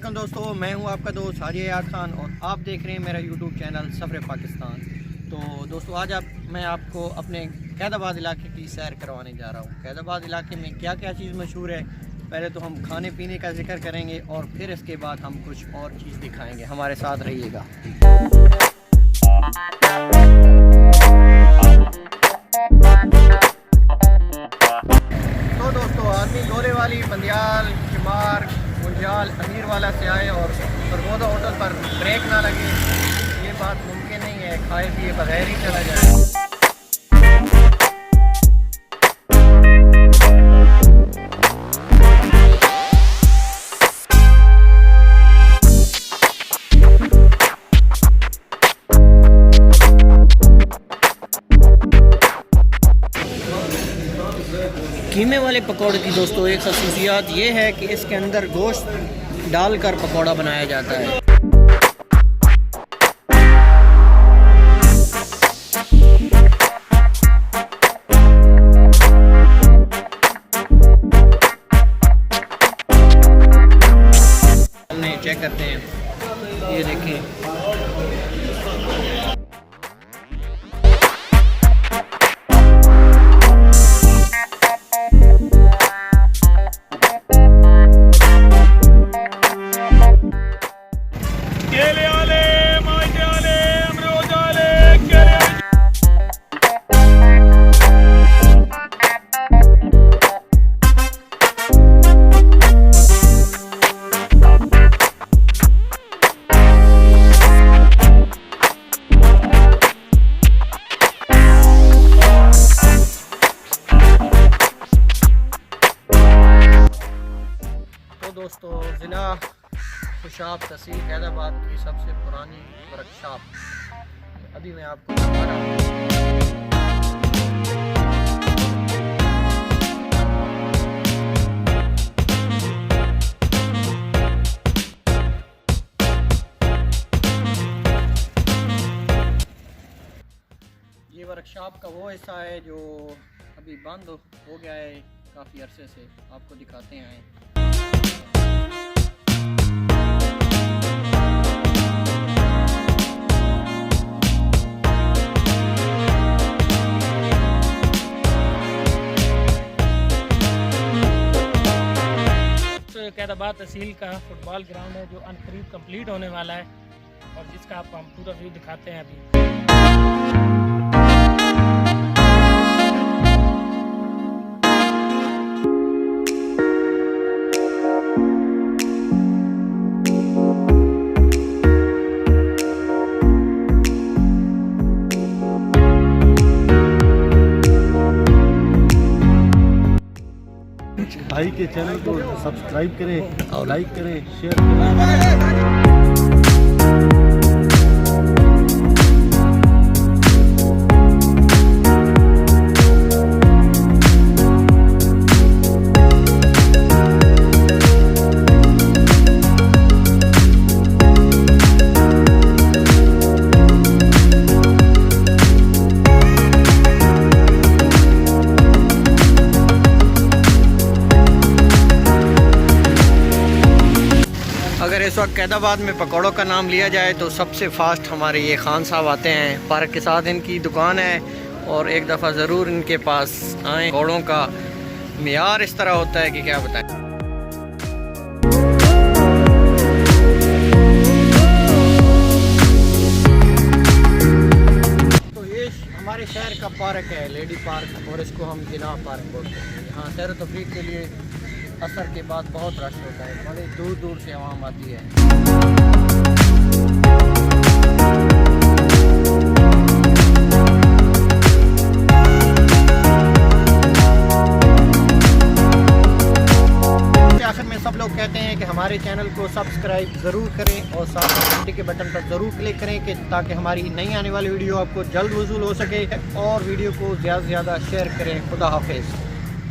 वालेकुम दोस्तों, मैं हूं आपका दोस्त हाजी यार खान और आप देख रहे हैं मेरा यूट्यूब चैनल सफ़र पाकिस्तान। तो दोस्तों आज मैं आपको अपने कैदाबाद इलाके की सैर करवाने जा रहा हूं। कैदाबाद इलाके में क्या क्या चीज़ मशहूर है, पहले तो हम खाने पीने का जिक्र करेंगे और फिर इसके बाद हम कुछ और चीज़ दिखाएंगे। हमारे साथ रहिएगा। तो दोस्तों आदमी गोले वाली, बंदियाल, शिमार, मुंजाल, अमीर वाला से आए और सरगोदा होटल पर ब्रेक ना लगे, ये बात मुमकिन नहीं है। खाए पिए बगैर ही चला जाए। कीमे वाले पकौड़े की दोस्तों एक खसूसियात ये है कि इसके अंदर गोश्त डालकर पकौड़ा बनाया जाता है। चेक करते हैं, ये देखें। दोस्तों ज़िला खुशाब तहसील कैदाबाद की सबसे पुरानी वर्कशॉप अभी मैं आपको बता रहा हूँ। ये वर्कशॉप का वो हिस्सा है जो अभी बंद हो गया है काफ़ी अरसे से, आपको दिखाते हैं। कैदाबाद तहसील का फुटबॉल ग्राउंड है जो अनकरीब कंप्लीट होने वाला है और जिसका आपको हम पूरा व्यू दिखाते हैं अभी। भाई के चैनल को सब्सक्राइब करें और लाइक करें, शेयर करें। अगर इस वक्त कैदाबाद में पकौड़ों का नाम लिया जाए तो सबसे फास्ट हमारे ये खान साहब आते हैं। पार्क के साथ इनकी दुकान है और एक दफ़ा ज़रूर इनके पास आएँ। पकौड़ों का मियार इस तरह होता है कि क्या बताएं। तो ये हमारे शहर का पार्क है, लेडी पार्क, और इसको हम जिला पार्क बोलते हैं। यहाँ सैर व तफरीह के लिए असर के बाद बहुत रश होता है, बड़े दूर दूर से आवाम आती है। आखिर में सब लोग कहते हैं कि हमारे चैनल को सब्सक्राइब ज़रूर करें और साथ में घंटी के बटन पर ज़रूर क्लिक करें कि ताकि हमारी नई आने वाली वीडियो आपको जल्द वसूल हो सके, और वीडियो को ज़्यादा से ज़्यादा शेयर करें। खुदा हाफिज़।